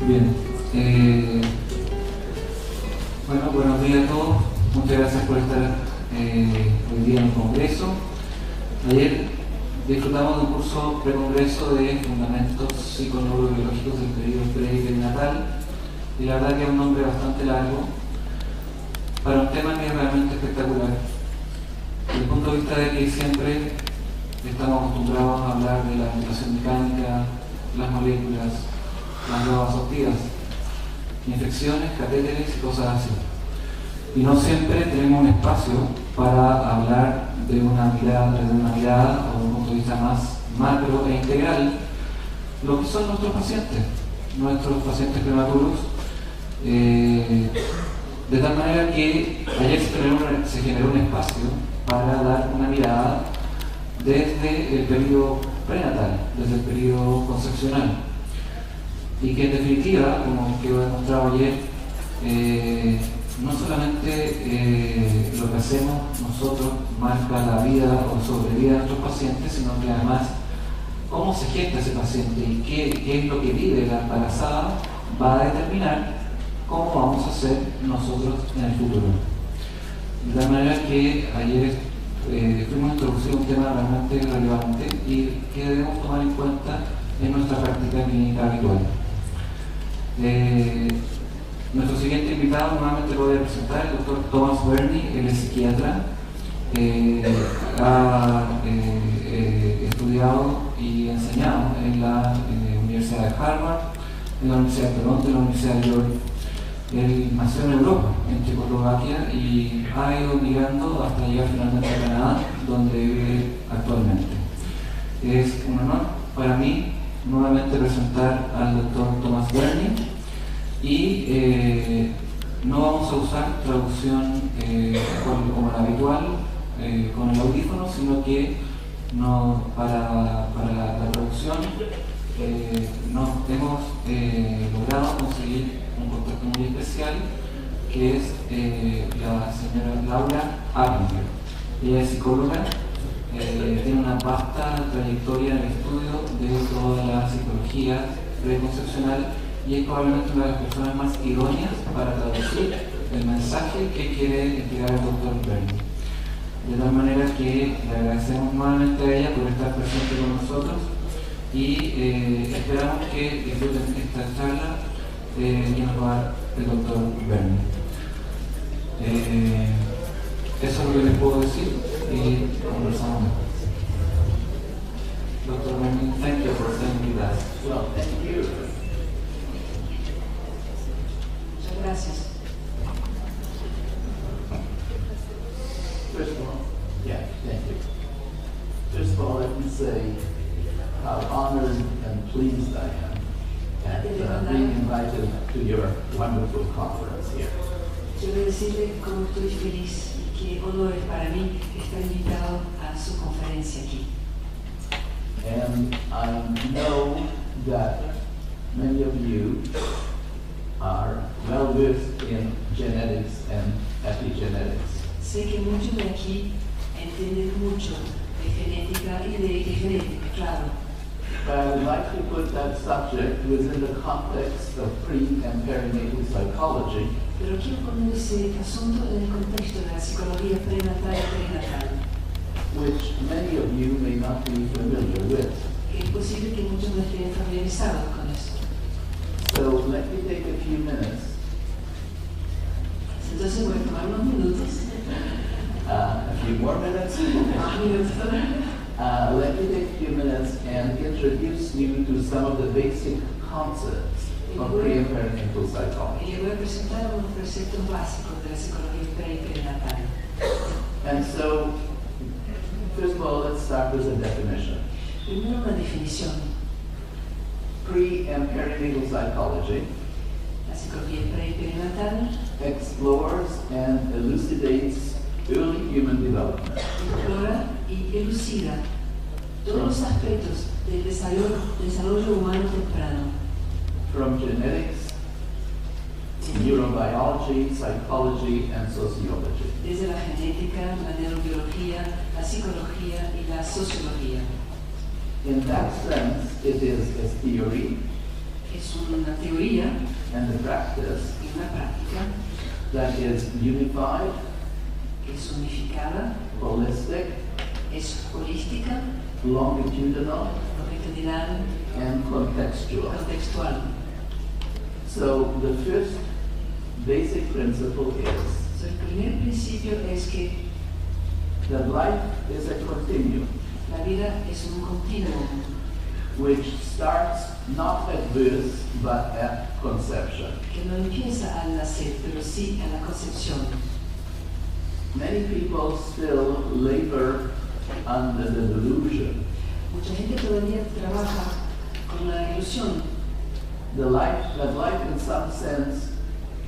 Bien. Bueno, buenos días a todos. Muchas gracias por estar hoy día en el Congreso. Ayer disfrutamos de un curso precongreso de Fundamentos Psiconeurobiológicos del periodo pre y prenatal, y la verdad que es un nombre bastante largo para un tema que es realmente espectacular. Desde el punto de vista de que siempre estamos acostumbrados a hablar de la mutación mecánica, las moléculas, las drogas activas, infecciones, catéteres y cosas así. Y no siempre tenemos un espacio para hablar de una mirada, desde una mirada o de un punto de vista más macro e integral, lo que son nuestros pacientes prematuros, de tal manera que ayer se generó un espacio para dar una mirada desde el periodo prenatal, desde el periodo concepcional, y que en definitiva, como quedó demostrado ayer, no solamente lo que hacemos nosotros marca la vida o sobrevida de nuestros pacientes, sino que además cómo se gesta ese paciente y qué es lo que vive la embarazada va a determinar cómo vamos a ser nosotros en el futuro. De tal manera que ayer fuimos introducidos un tema realmente relevante y que debemos tomar en cuenta en nuestra práctica clínica habitual. Nuestro siguiente invitado nuevamente lo voy a presentar, el doctor Thomas Burney. Él es psiquiatra, ha estudiado y enseñado en la Universidad de Harvard, en la Universidad de Toronto, en la Universidad de York. Él nació en Europa, en Checoslovaquia, y ha ido migrando hasta llegar finalmente a Canadá, donde vive actualmente. Es un honor para mí nuevamente presentar al doctor Thomas Burney, y no vamos a usar traducción como la habitual con el audífono, sino que para la traducción hemos logrado conseguir un contacto muy especial, que es la señora Laura Appinger. Ella es psicóloga, tiene una vasta trayectoria en el estudio de toda la psicología preconcepcional y es probablemente una de las personas más idóneas para traducir el mensaje que quiere entregar el doctor Burney. De tal manera que le agradecemos nuevamente a ella por estar presente con nosotros y esperamos que disfruten esta charla que nos va a dar el doctor Burney. Eso es lo que les puedo decir y conversamos mejor. Dr. Burney, thank you for staying with us. Well, thank you. Muchas gracias. First of all, thank you. First of all, let me say how honored and pleased I am at being invited to your wonderful conference here. Quiero decirle cómo estoy feliz y qué honor es para mí estar invitado a su conferencia aquí. And I know that many of you are well versed in genetics and epigenetics. Sé que muchos de aquí entienden mucho de genética y de epigenética, claro. But I would like to put that subject within the context of pre- and perinatal psychology. Pero quiero poner ese asunto en el contexto de la psicología prenatal y perinatal, Which many of you may not be familiar with. que es posible que muchos no estén familiarizados con eso. So let me take a few minutes, Entonces voy a tomar unos minutos, a few more minutes. Let me take a few minutes and introduce you to some of the basic concepts of pre- and perinatal psychology. y les voy a presentar unos preceptos básicos de la psicología pre y perinatal. And so, first of all, let's start with a definition. Primero una definición. Pre- and perinatal psychology La psicología pre y perinatal explores and elucidates early human development, explora y elucida todos los aspectos del desarrollo humano temprano, from genetics, neurobiology, psychology, and sociology. desde la genética, la neurobiología, la psicología y la sociología. In that sense, it is a theory es una teoría and a practice y una práctica that is unified, que es unificada, holistic, es holística, longitudinal, longitudinal, and contextual. contextual. So the first basic principle is El primer principio es que that life is a continuum la vida es un continuo which starts not at birth but at conception. que no empieza al nacer, pero sí a la concepción. Many people still labor under the delusion Mucha gente todavía trabaja con la ilusión that life in some sense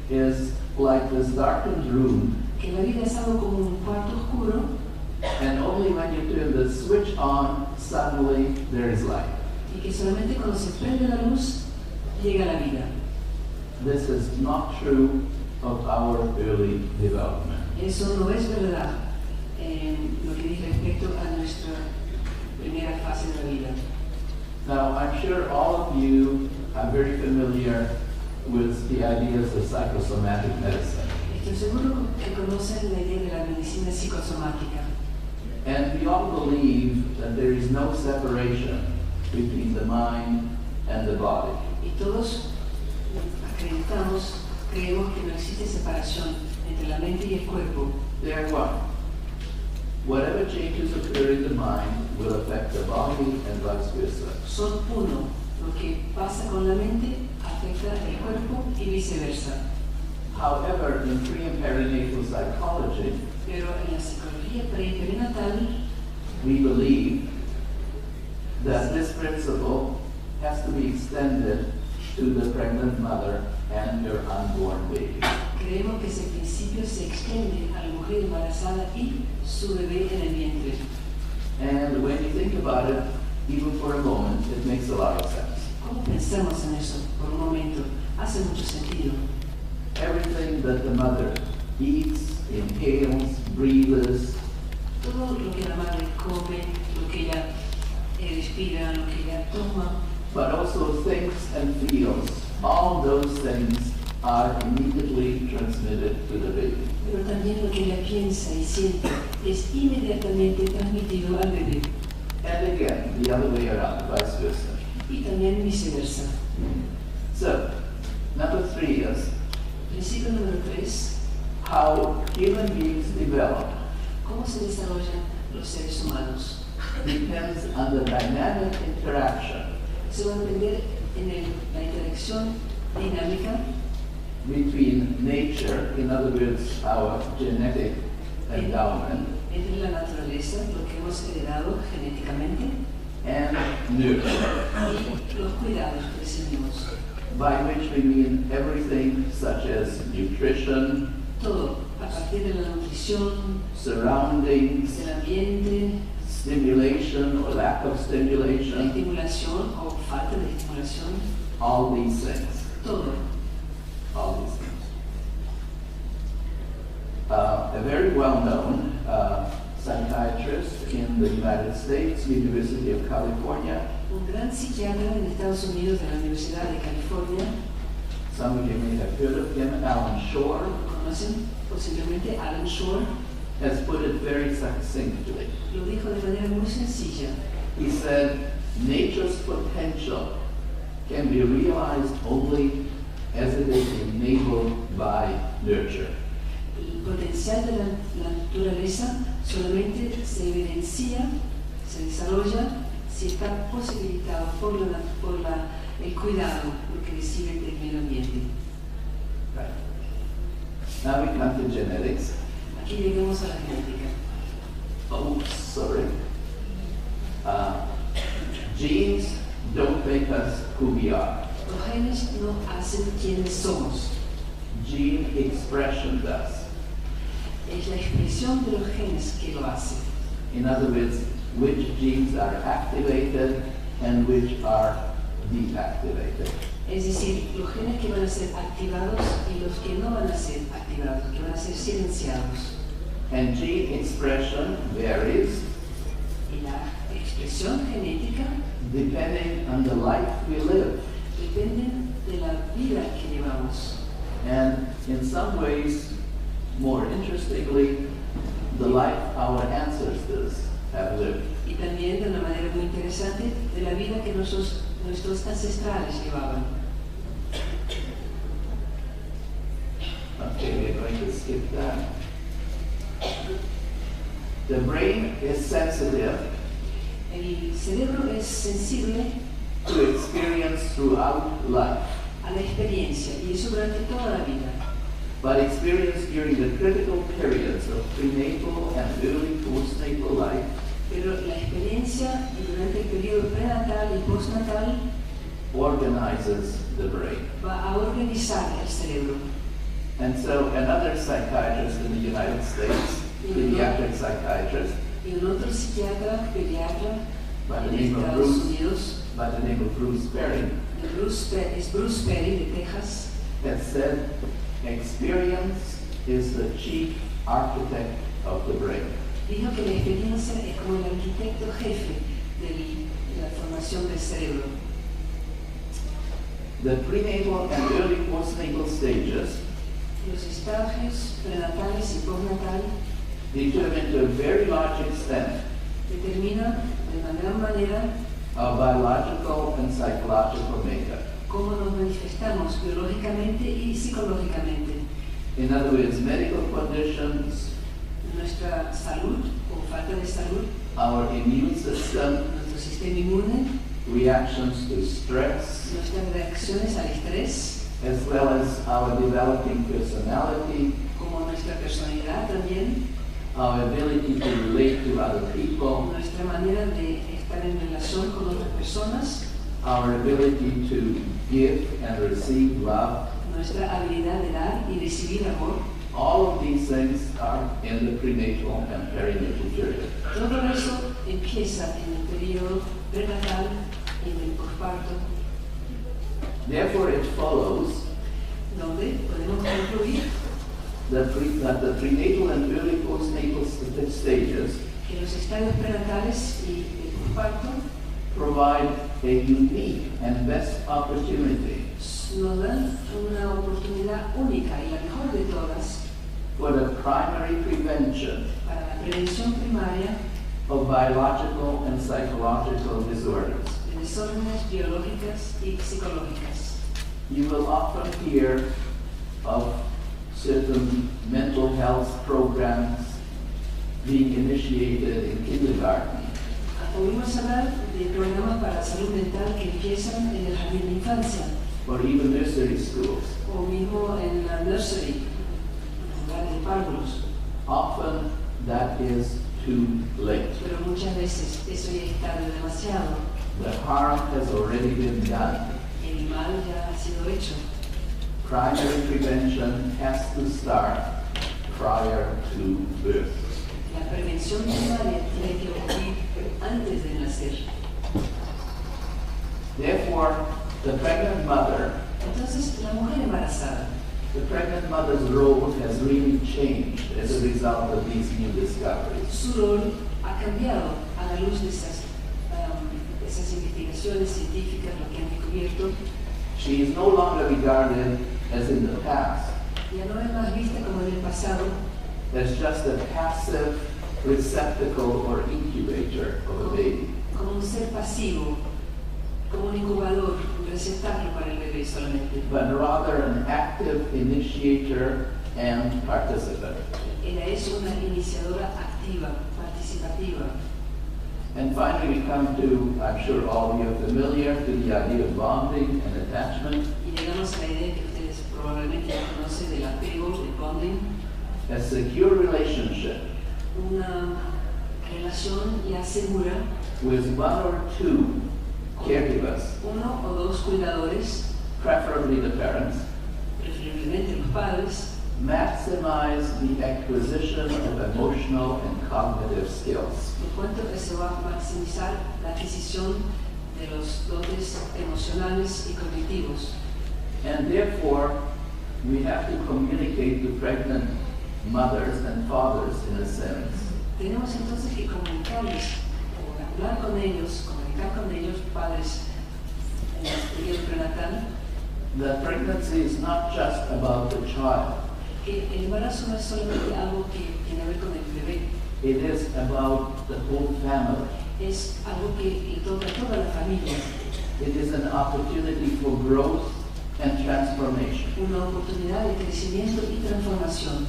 is like this darkened room, que la vida es algo como un cuarto oscuro and only when you turn the switch on, suddenly there is light. y que solamente cuando se prende la luz llega la vida. This is not true of our early development. Eso no es verdad en lo que dice respecto a nuestra primera fase de la vida. Now, I'm sure all of you are very familiar with the ideas of psychosomatic medicine. Estoy seguro que conocen la idea de la medicina psicosomática. And we all believe that there is no separation between the mind and the body. Y todos creemos que no existe separación entre la mente y el cuerpo. They are one. Whatever changes occur in the mind will affect the body and vice versa. Son uno. Lo que pasa con la mente afecta el cuerpo y viceversa. However, in pre and perinatal psychology, Pero en la psicología pre y perinatal we believe that this principle has to be extended to the pregnant mother and her unborn baby. creemos que ese principio se extiende a la mujer embarazada y su bebé en el vientre. And when you think about it, even for a moment, it makes a lot of sense. ¿Cómo pensamos en eso por un momento? Hace mucho sentido. Everything that the mother eats, inhales, breathes, Todo lo que la madre come, lo que ella respira, lo que ella toma, but also thinks and feels, all those things are immediately transmitted to the baby. pero también lo que ella piensa y siente es inmediatamente transmitido al bebé. And again, the other way around, vice versa. Y también viceversa. So, number 3 is Principio número 3. how human beings develop ¿Cómo se desarrollan los seres humanos? depends on the dynamic interaction Se va a depender en la interacción dinámica between nature, in other words, our genetic endowment, entre la naturaleza, lo que hemos heredado genéticamente, and nurture, y los cuidados que recibimos. by which we mean everything such as nutrition, Todo, a partir de la nutrición, surroundings, del ambiente, stimulation or lack of la stimulation, estimulación o falta de estimulación, all these things. todo. All these things. A very well-known psychiatrist in the United States, University of California, Un gran psiquiatra en Estados Unidos de la Universidad de California, some of you may have heard of him, Alan Shore, lo conocen posiblemente, Alan Shore, has put it very succinctly. lo dijo de manera muy sencilla. He said, nature's potential can be realized only as it is enabled by nurture. El potencial de la naturaleza solamente se evidencia, se desarrolla si está posibilitado por el cuidado, lo que recibe del medio ambiente. Right. Now we come to genetics. Aquí llegamos a la genética. Oh, sorry. Genes don't make us who we are. Los genes no hacen quienes somos. Gene expression does. Es la expresión de los genes que lo hace. In other words, which genes are activated and which are deactivated. Es decir, los genes que van a ser activados y los que no van a ser activados, que van a ser silenciados. And gene expression varies Y la expresión genética depending on the life we live. depende some ways, more interestingly, the life our ancestors have lived. Y también de una manera muy interesante de la vida que nuestros ancestrales llevaban. Okay, we're going to skip that. The brain is sensitive El cerebro es sensible to experience throughout life, a la experiencia, y eso durante toda la vida. but experience during the critical periods of prenatal and early postnatal life Pero la experiencia durante el periodo prenatal y postnatal organizes the brain. va a organizar el cerebro. And so another psychiatrist in the United States, pediatric psychiatrist, Y un otro psiquiatra, pediatra by the en name of Estados Bruce, Unidos, by the name of Bruce Perry, es Bruce Perry de Texas, has said experience is the chief architect of the brain. dijo que la experiencia es como el arquitecto jefe de la formación del cerebro. The prenatal and early postnatal stages Los estadios prenatales y postnatal determine to a very large extent determinan de una gran manera our biological and psychological makeup. cómo nos manifestamos biológicamente y psicológicamente. In other words, medical conditions, Nuestra salud o falta de salud, our immune system, nuestro sistema inmune, reactions to stress, nuestras reacciones al estrés, as well as our developing personality, como nuestra personalidad también, our ability to relate to other people, nuestra manera de estar en relación con otras personas, our ability to give and receive love. nuestra habilidad de dar y recibir amor. All of these things are in the prenatal and perinatal period. Todo eso empieza en el periodo prenatal y en el posparto, Therefore, it follows donde podemos concluir that the prenatal and early postnatal stages que los estadios prenatales y el posparto provide a unique and best opportunity nos dan una oportunidad única y la mejor de todas for the primary prevention para la prevención primaria of biological and psychological disorders. de desórdenes biológicas y psicológicas. You will often hear of certain mental health programs being initiated in kindergarten, Oímos hablar de programas para la salud mental que empiezan en el jardín de infancia or even nursery schools. o mismo en la nursery, en lugar de párvulos. Often that is too late. Pero muchas veces eso ya es tarde demasiado. The harm has already been done. El mal ya ha sido hecho. Primary prevention has to start prior to birth. La prevención primaria tiene que ocurrir antes de nacer. Therefore, the pregnant mother, Entonces, la mujer embarazada, the pregnant mother's role has really changed as a result of these new discoveries. su rol ha cambiado a la luz de esas investigaciones científicas, lo que han descubierto. She is no longer regarded as in the past Ya no es más vista como en el pasado, as just a passive receptacle or incubator of a baby, como un ser pasivo, como un incubador, un receptáculo para el bebé solamente. but rather an active initiator and participant. Ella es una iniciadora activa, participativa. And finally, we come to, I'm sure all of you are familiar, to the idea of bonding and attachment. Y llegamos a la idea que ustedes probablemente ya conocen del apego, del bonding, A secure relationship una relación ya segura, with one or two caregivers, uno o dos cuidadores, preferably the parents, preferiblemente los padres, maximize the acquisition of emotional and cognitive skills. por cuanto que se va a maximizar la adquisición de los dotes emocionales y cognitivos. And therefore, we have to communicate to pregnant mothers and fathers in a sense Tenemos entonces que comunicarles, o hablar con ellos, comunicar con ellos, padres en el periodo prenatal, that pregnancy is not just about the child. que el embarazo no es solamente algo que tiene que ver con el bebé. It is about the whole family. Es algo que le toca a toda la familia. It is an opportunity for growth and transformation. Una oportunidad de crecimiento y transformación.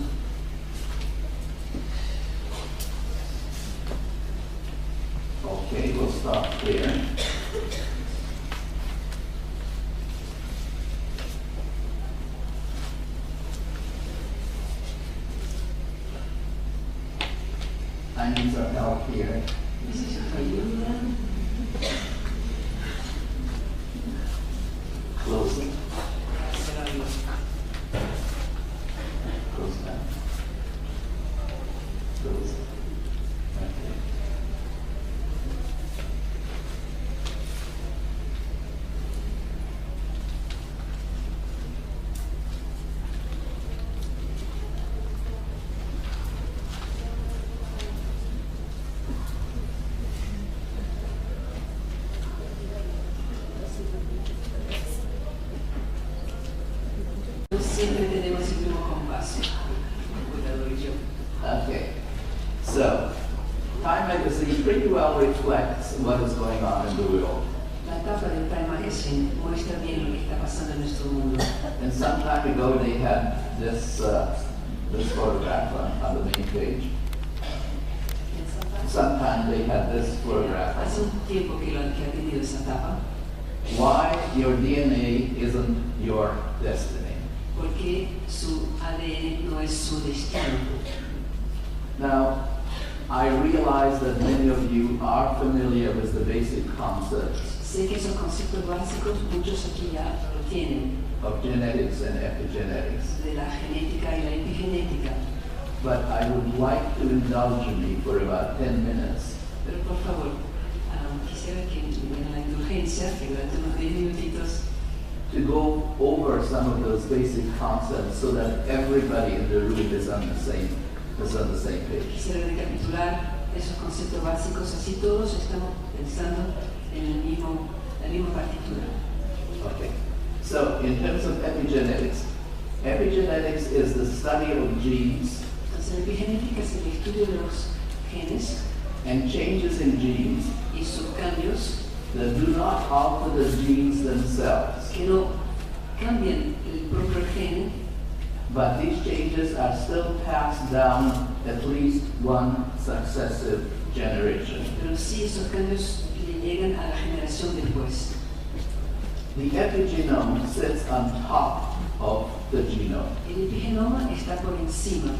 Okay, we'll stop there. I need some help here. Necesito ayuda. Close it. Cerrarlo. Close that. Close it. Okay. Siempre tenemos el mismo compás. Cuidado y yo. Okay. So, Time magazine pretty well reflects what is going on in the world. La tapa del Time Magazine muestra bien lo que está pasando en nuestro mundo. And some time ago they had this photograph on the main page. Sometime they had this photograph. Hace un tiempo que ha tenido esa tapa. Why your DNA isn't your destiny. Porque su ADN no es su destino. Now, I realize that many of you are familiar with the basic concepts Sé que esos conceptos básicos muchos aquí ya lo tienen, of genetics and epigenetics, de la genética y la epigenética. but I would like to indulge me for about 10 minutes Pero por favor, quisiera que me den la indulgencia, que durante unos 10 minutitos to go over some of those basic concepts so that everybody in the room is on the same page. quisiera recapitular esos conceptos básicos, así todos estamos pensando en la misma partitura. Okay. So, in terms of epigenetics, epigenetics is the study of genes Entonces, la epigenética es el estudio de los genes and changes in genes y sus cambios that do not alter the genes themselves, que no cambian el propio gen, but these changes are still passed down at least one successive generation. pero sí esos cambios le llegan a la generación después. The epigenome sits on top of the genome, El epigenoma está por encima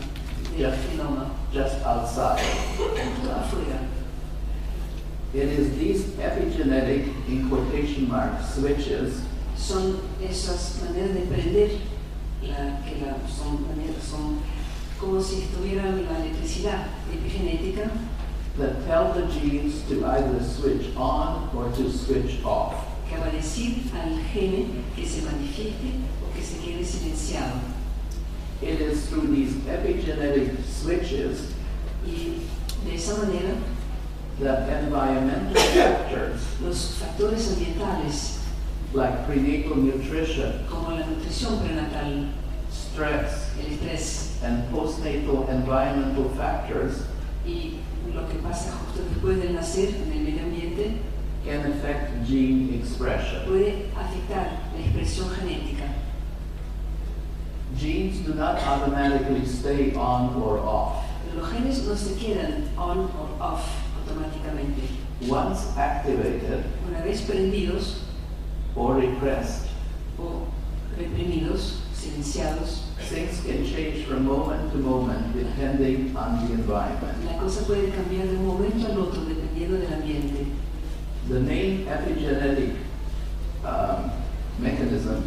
del genoma, just outside. justo afuera. It is these epigenetic, in quotation marks, switches Son esas maneras de prender, son como si estuvieran la electricidad epigenética that tell the genes to either switch on or to switch off. que va a decir al gene que se manifieste o que se quede silenciado. It is through these epigenetic switches Y de esa manera that environmental factors los factores ambientales like prenatal nutrition, como la nutrición prenatal, stress, el estrés and postnatal environmental factors y lo que pasa justo después del nacer en el medio ambiente can affect gene expression. puede afectar la expresión genética. Genes do not automatically stay on or off. Pero los genes no se quedan on or off automáticamente. Once activated Una vez prendidos or repressed, o reprimidos, silenciados, things can change from moment to moment depending on the environment. la cosa puede cambiar de un momento al otro dependiendo del ambiente. The main epigenetic mechanism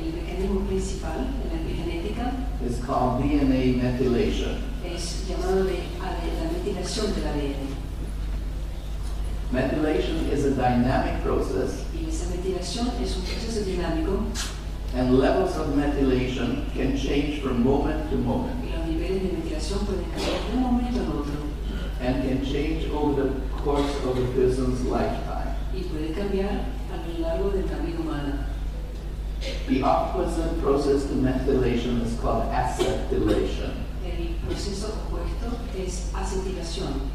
El mecanismo principal en la epigenética is called DNA methylation. es llamado de la metilación del ADN. Methylation is a dynamic process, Y esa metilación es un proceso dinámico and levels of methylation can change from moment to moment y los niveles de metilación pueden cambiar de un momento al otro and can change over the course of a person's lifetime. y puede cambiar a lo largo del camino humano. The opposite process to methylation is called acetylation. El proceso opuesto es acetilación.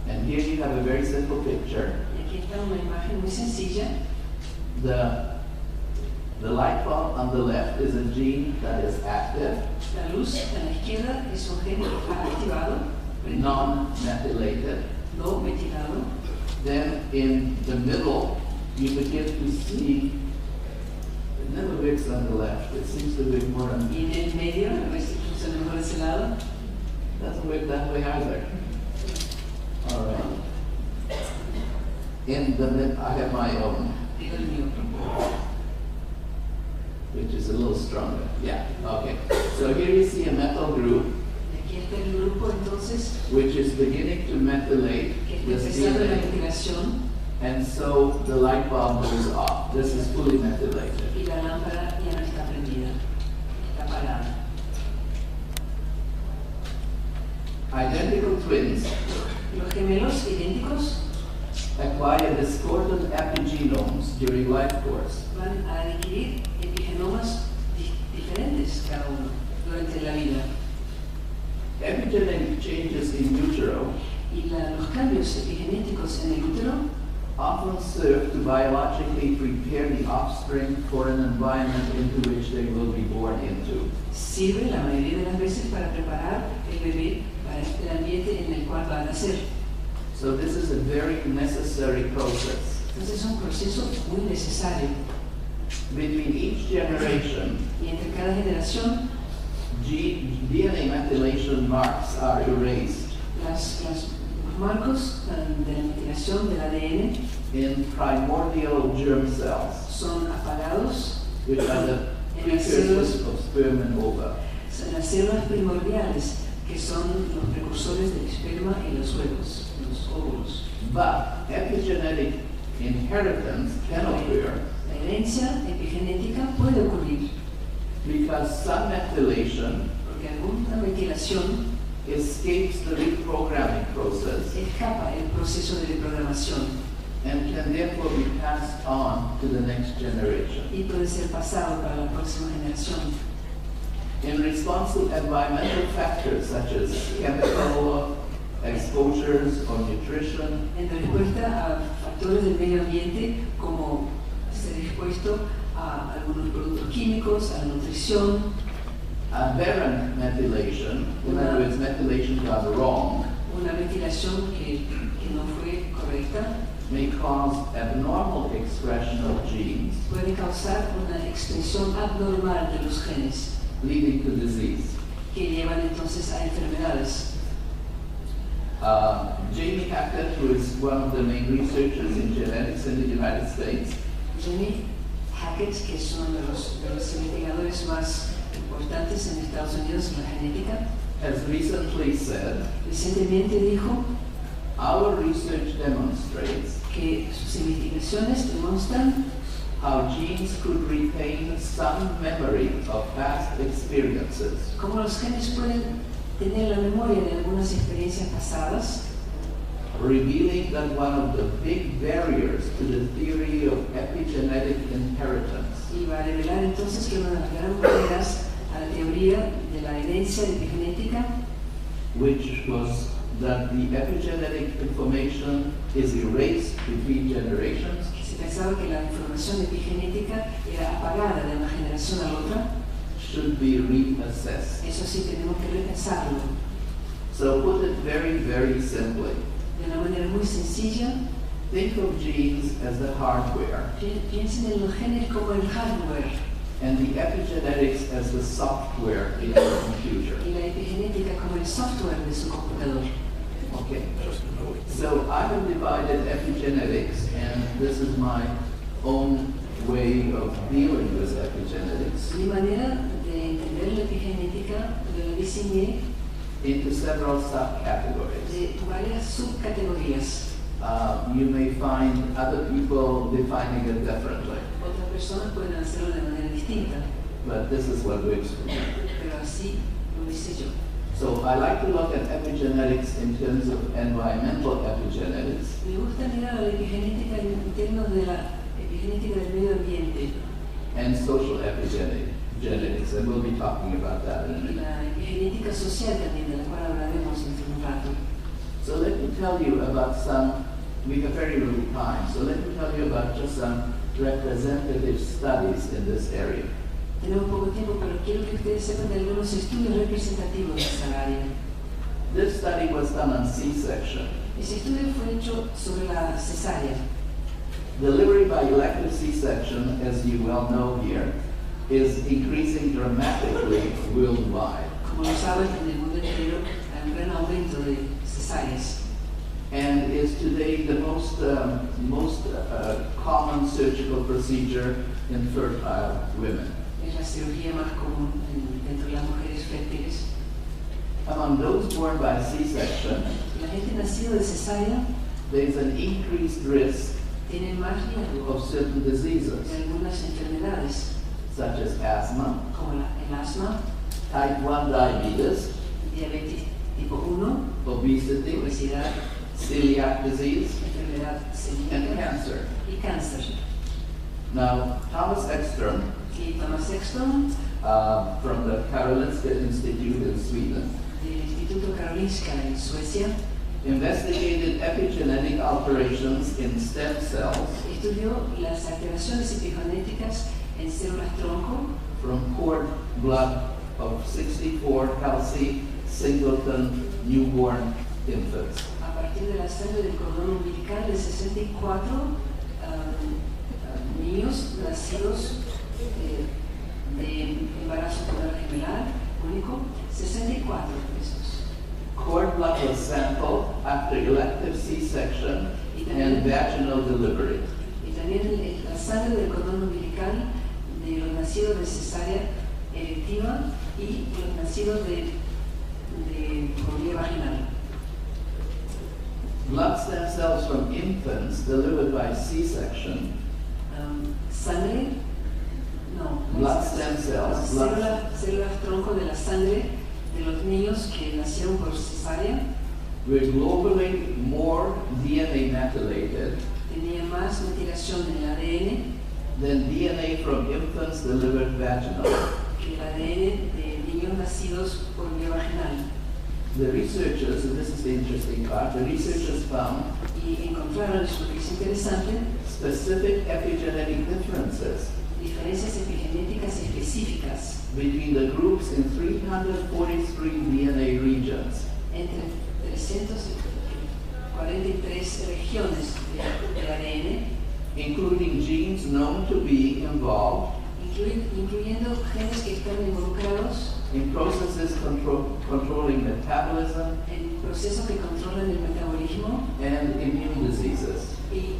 And here you have a very simple picture. Y aquí está una imagen muy sencilla. The light bulb on the left is a gene that is active, La luz a la izquierda es un gen que está activado, non-methylated. no metilado. Then in the middle, you begin to see, it never works on the left, it seems to work more on Y en el medio, a ver si funciona mejor ese lado. doesn't work that way either. All right. In the mid, I have my own, Digo el mío. which is a little stronger. Yeah, okay. So here you see a methyl group, Y aquí está el grupo entonces which is beginning to methylate que está this empezando la DNA. metilación And so the light bulb goes off. This is fully methylated. y la lámpara ya no está prendida, está apagada. Identical twins Los gemelos idénticos acquire discordant epigenomes during life course. van a adquirir epigenomas diferentes cada uno durante la vida. Epigenetic changes in utero Y los cambios epigenéticos en el útero often serve to biologically prepare the offspring for an environment into which they will be born into. sirve la mayoría de las veces para preparar el bebé para el ambiente en el cual va a nacer. So this is a very necessary process. Entonces es un proceso muy necesario. Between each generation, Y entre cada generación, DNA methylation marks are erased los marcos de la metilación del ADN in primordial germ cells, son apagados which are the precursors of sperm and ova. en las células primordiales, que son los precursores del esperma y los huevos, los óvulos. But epigenetic inheritance can occur La herencia epigenética puede ocurrir because some methylation porque alguna metilación escapes the reprogramming process escapa el proceso de reprogramación and can therefore be passed on to the next generation. y puede ser pasado para la próxima generación. In response to environmental factors such as chemical exposures or nutrition, En respuesta a factores del medio ambiente como ser expuesto a algunos productos químicos, a la nutrición, aberrant methylation, in other words, methylation gone wrong, una metilación que no fue correcta, may cause abnormal expression of genes, puede causar una expresión abnormal de los genes leading to disease. que llevan entonces a enfermedades. Jamie Hackett, who is one of the main researchers in genetics in the United States, Jenny Hackett, que es uno de los investigadores más importantes en Estados Unidos en la genética, has recently said, recientemente dijo our research demonstrates que sus investigaciones demuestran how genes could retain some memory of past experiences, cómo los genes pueden tener la memoria de algunas experiencias pasadas, revealing that one of the big barriers to the theory of epigenetic inheritance y va a revelar entonces que una de las grandes barreras a la teoría de la herencia epigenética, which was that the epigenetic information is erased between generations, que se pensaba que la información epigenética era apagada de una generación a la otra. should be reassessed. Eso sí, tenemos que repensarlo So put it very, very simply, de una manera muy sencilla. think of genes as the hardware Piensen en los genes como el hardware and the epigenetics as the software in your computer. y la epigenética como el software de su computador. Okay. So I have divided epigenetics, and this is my own way of dealing with epigenetics, Mi manera de entender la epigenética lo diseñé into several subcategories. de varias subcategorías. You may find other people defining it differently, Otras personas pueden hacerlo de manera distinta, but this is what works for me. pero así lo hice yo. So I like to look at epigenetics in terms of environmental epigenetics, Me gusta mirar a la epigenética en términos de la epigenética del medio ambiente, and social epigenetics, and we'll be talking about that in a Y minute. la epigenética social también, de la cual hablaremos dentro de un rato. So let me tell you about some, we have very little time, so let me tell you about just some representative studies in this area. Tenemos poco tiempo, pero quiero que ustedes sepan de algunos estudios representativos de esta área. This study was done on C-section. Ese estudio fue hecho sobre la cesárea. Delivery by elective C-section, as you well know here, is increasing dramatically worldwide. Como lo saben, en el mundo entero hay un gran aumento de cesáreas. And is today the most common surgical procedure in fertile women. Es la cirugía más común dentro de las mujeres fértiles. Among those born by C-section, La gente nacida de cesárea there is an increased risk tiene más riesgo of certain diseases, de algunas enfermedades, such as asthma, como el asma, type 1 diabetes, diabetes tipo 1, obesity, obesidad, celiac disease, enfermedad and celíaca cancer. y cáncer. Now, Thomas Ekström, Y Thomas Exton, from the Karolinska Institute in Sweden, del Instituto Karolinska en Suecia, investigated epigenetic alterations in stem cells estudió las alteraciones epigenéticas en células tronco from cord blood of 64 healthy singleton newborn infants. a partir de la sangre del cordón umbilical de 64 niños nacidos de embarazo tubular gemelar único, 64 de esos. Cord blood was sampled after elective C-section and vaginal delivery. Y también la sangre del cordón umbilical de los nacidos de cesárea electiva y los nacidos de por vía vaginal. Blood stem cells from infants delivered by C-section, Sangre, no. blood stem cells, blood, Células tronco de la sangre de los niños que nacieron por cesárea were globally more DNA methylated tenía más metilación en el ADN than DNA from infants delivered vaginally. que el ADN de niños nacidos por vía vaginal. The researchers, and this is the interesting part, the researchers found Y encontraron, eso que es interesante, specific epigenetic differences diferencias epigenéticas específicas between the groups in 343 DNA regions. entre 343 regiones de ADN, including genes known to be involved incluyendo genes que están involucrados in processes controlling metabolism en procesos que controlan el metabolismo and immune diseases. y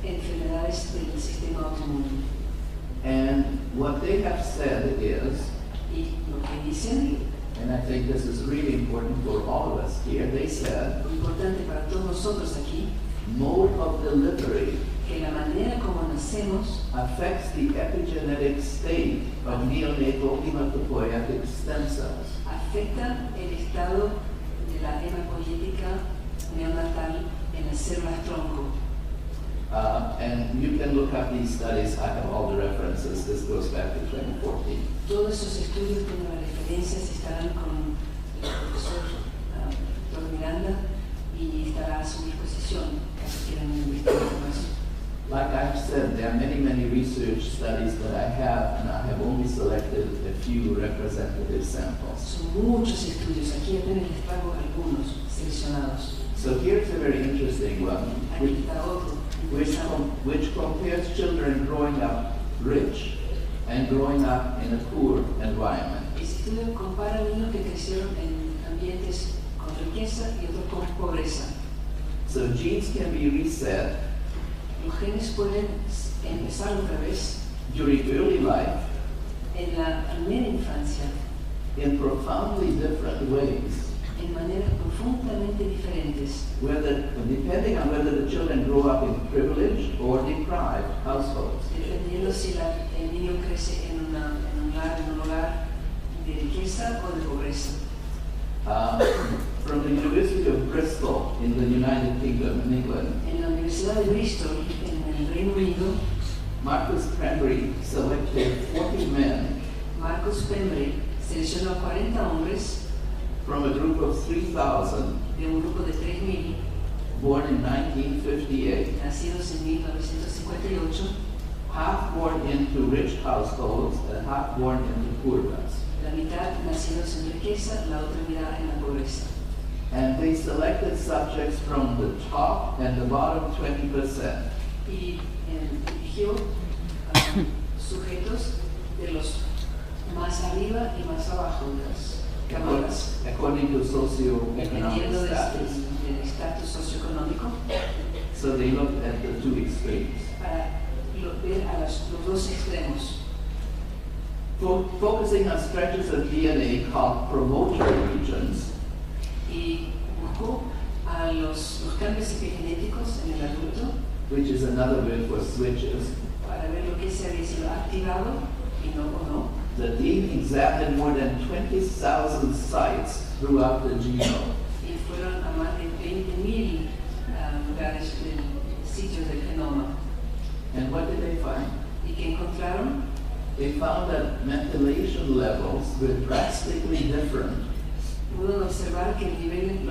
enfermedades del sistema autoinmune. And what they have said is, Y lo que dicen, and I think this is really important for all of us here, they said, lo importante para todos nosotros aquí, mode of delivery que la manera como nacemos affects the epigenetic state of neonatal hematopoietic stem cells. afecta el estado de la hemapoietica neonatal en las células tronco. And you can look up these studies. I have all the references. This goes back to 2014. Todos esos estudios tienen las referencias, estarán con el profesor Dr. Miranda y estará a su disposición si quieren investigar más. Like I've said, there are many research studies that I have, and I have only selected a few representative samples. Son muchos estudios, aquí apenas les traigo algunos seleccionados. So here's a very interesting one, Aquí está otro. which compares children growing up rich and growing up in a poor environment. Este estudio compara niños que crecieron en ambientes con riqueza y otros con pobreza. So genes can be reset Los genes pueden empezar otra vez during early life en la primera infancia in profoundly different ways, en maneras profundamente diferentes, depending on whether the children grow up in privileged or deprived households. dependiendo si el niño crece en un hogar de riqueza o de pobreza. From the University of Bristol in the United Kingdom in England, En la Universidad de Bristol, en el Reino Unido, Marcus Cranberry selected Marcus Pembrey seleccionó 40 hombres from a group of 3,000 de un grupo de 3.000 born in 1958, nacidos en 1958, half born into rich households and half born into poor ones. la mitad nacidos en riqueza, la otra mitad en la pobreza. And they selected subjects from the top and the bottom 20%. Y eligió sujetos de los más arriba y más abajo de las camadas, According to socioeconomic dependiendo status. del estatus socioeconómico, So they looked at the two extremes. para ver a los dos extremos. Focusing on stretches of DNA called promoter regions, Y buscó a los cambios epigenéticos en el adulto which is another word for switches. para ver lo que se había sido activado y no o no. The team examined more than 20,000 sites throughout the genome. Y fueron a más de 20.000 lugares, sitios del genoma. And what did they find? ¿Y qué encontraron? They found that methylation levels were drastically different Pudieron observar que los niveles de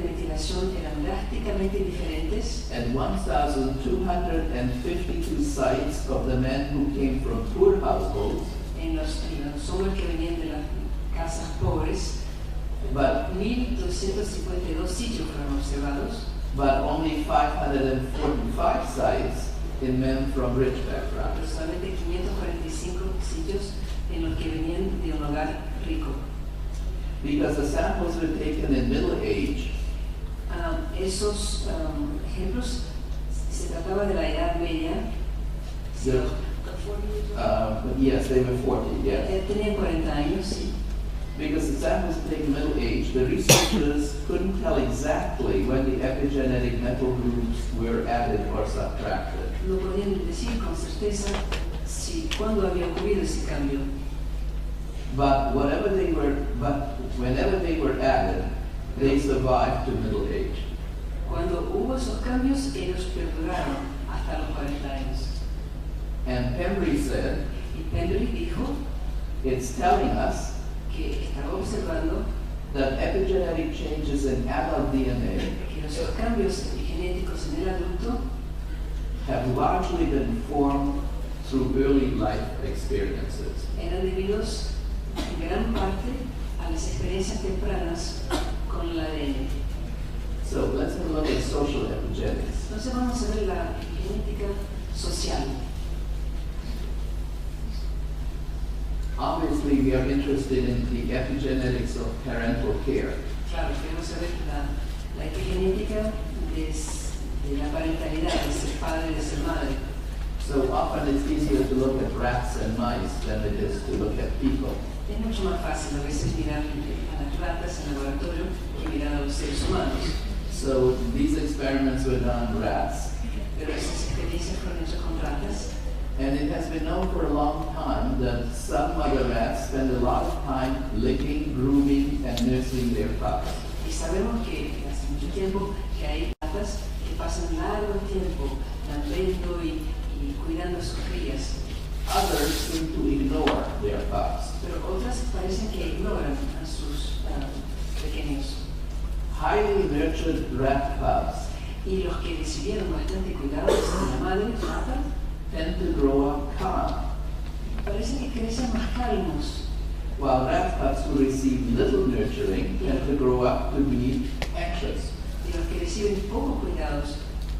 metilación eran drásticamente diferentes at 1,252 sites of the men who came from poor households, en los hombres que venían de las casas pobres. but 1.252 sitios fueron observados, but only 545 sites in men from rich backgrounds. pero solamente 545 sitios en los que venían de un hogar rico. Because the samples were taken in middle age, Esos ejemplos se trataba de la edad media. the, yes, they were 40, yes. Tenían 40 años, sí. Because the samples were taken middle age, the researchers couldn't tell exactly when the epigenetic metal groups were added or subtracted. No podían decir con certeza cuándo había ocurrido ese cambio. But whenever they were added, they survived to middle age. Cuando hubo esos cambios, ellos perduraron hasta los 40 años. And Pembrey said, Y Pembrey dijo it's telling us que estaba observando that epigenetic changes in adult DNA que los cambios epigenéticos en el adulto have largely been formed through early life experiences. eran debidos en gran parte a las experiencias tempranas con el ADN. So let's have a look at social epigenetics. Entonces vamos a ver la epigenética social. Obviously, we are interested in the epigenetics of parental care. Claro, queremos saber la epigenética de la parentalidad, de ser padre, de ser madre. So often it's easier to look at rats and mice than it is to look at people. Es mucho más fácil a veces mirar a las ratas en el laboratorio que mirar a los seres humanos. So these experiments were done on rats, Pero esas experiencias fueron hechas con ratas. and it has been known for a long time that some mother rats spend a lot of time licking, grooming, and nursing their pups. Y sabemos que hace mucho tiempo que hay ratas que pasan largo tiempo lambiendo y cuidando a sus crías. Others seem to ignore their pups. Pero otras parecen que ignoran a sus pequeños. Highly nurtured rat pups Y los que recibieron bastante cuidado de la madre rata tend to grow up calm, parece que crecen más calmos. while rat pups who receive little nurturing tend to grow up to be anxious. Y los que reciben pocos cuidados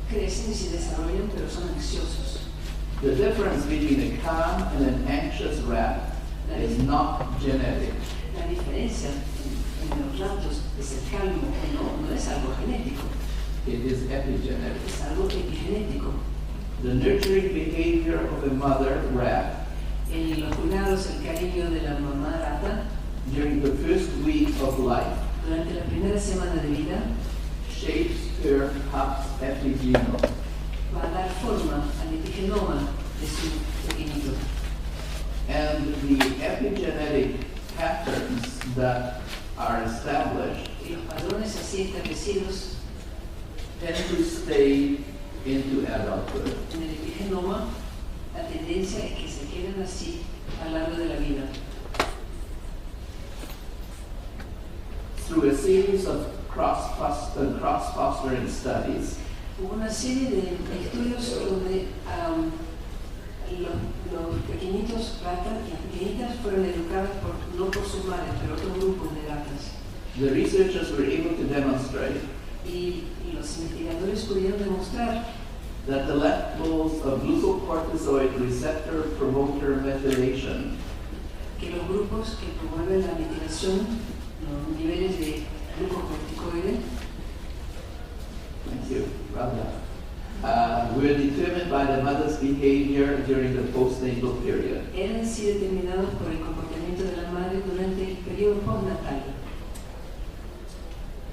crecen y se desarrollan, pero son ansiosos. The difference between a calm and an anxious rat is not genetic. La diferencia en los ratos de ser calmo o no es algo genético, It is epigenetic. es algo epigenético. The nurturing behavior of a mother rat Los cuidados, el cariño de la mamá rata during the first week of life durante la primera semana de vida shapes her pup's epigenome. va a dar forma al epigenoma de su pequeñito. And the epigenetic patterns that are established Y los padrones así establecidos tend to stay into adulthood. en el epigenoma, la tendencia es que se queden así a lo largo de la vida. through a series of cross-fostering studies, Hubo una serie de estudios donde los pequeñitos ratas, las pequeñitas fueron educadas no por sus madres, pero otros grupos de ratas. the researchers were able to demonstrate Y los investigadores pudieron demostrar that the levels of glucocorticoid receptor promoter methylation que los grupos que promueven la metilación, los niveles de glucocorticoide, thank you, were determined by the mother's behavior during the postnatal period. eran sí determinados por el comportamiento de la madre durante el periodo postnatal.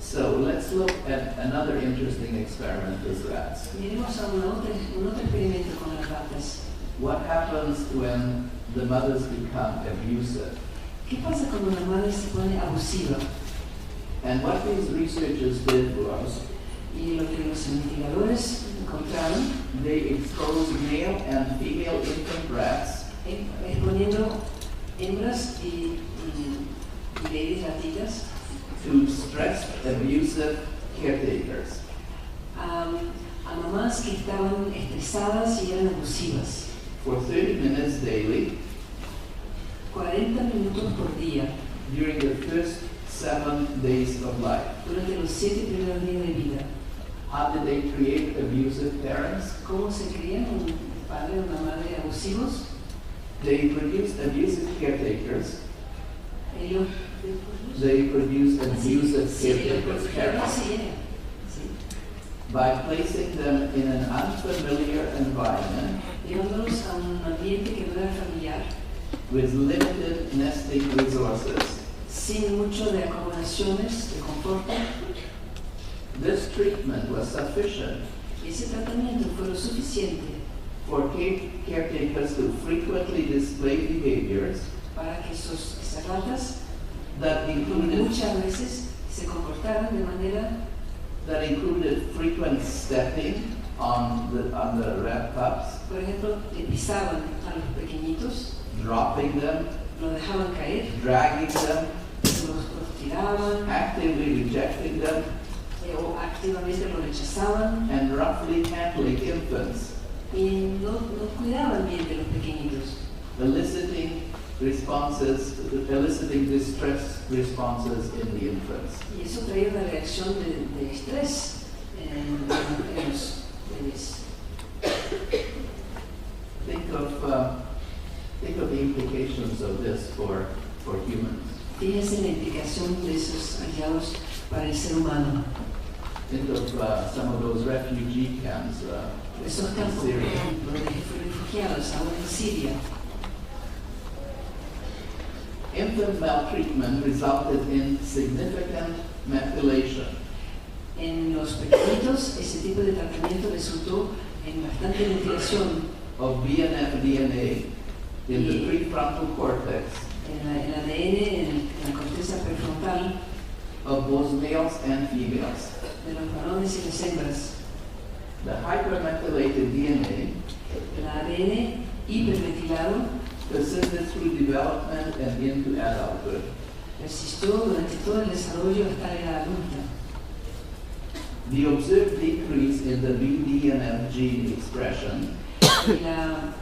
So let's look at another interesting experiment with rats. Miremos a un otro experimento con las ratas. What happens when the mothers become abusive? ¿Qué pasa cuando la madre se pone abusiva? And what these researchers did was Y lo que los investigadores encontraron, they exposed male and female infant rats exponiendo hembras y babies ratitas to stressed, abusive caretakers. a mamás que estaban estresadas y eran abusivas. For 30 minutes daily 40 minutos por día during the first 7 days of life. durante los 7 primeros días de vida. How did they create abusive parents? ¿Cómo se crían un padre o una madre abusivos? They produced abusive caretakers. Ellos They produced abusive sí, ellos caretakers, produjeron, parents, sí, by placing them in an unfamiliar environment llevándolos a un ambiente que no era familiar, with limited nesting resources. sin mucho de acomodaciones, de confort. This treatment was sufficient Ese tratamiento fue lo suficiente for caretakers to frequently display behaviors para que esas ratas that included muchas veces se comportaran de manera frequent stepping on the rat pups, por ejemplo, le pisaban a los pequeñitos, dropping them, los dejaban caer, dragging them, los tiraban actively rejecting them, o activamente los rechazaban and roughly handling infants, y no cuidaban bien de los pequeñitos, eliciting distress responses in the infants. y eso traía una reacción de estrés en los bebés. Think of the implications of this for humans. Fíjense en la implicación de esos hallados para el ser humano. Think of some of those refugee camps Esos in campos, por Syria. ejemplo, de refugiados ahora en Siria. Infant maltreatment resulted in significant methylation En los pequeñitos, ese tipo de tratamiento resultó en bastante mutilación of BNF DNA in the prefrontal cortex en el ADN, en la corteza prefrontal of both males and females. de los varones y las hembras. The hypermethylated DNA El ADN hipermetilado persisted through development and into adulthood. persistió durante todo el desarrollo hasta la edad adulta. The observed decrease in the BDNF gene expression Y la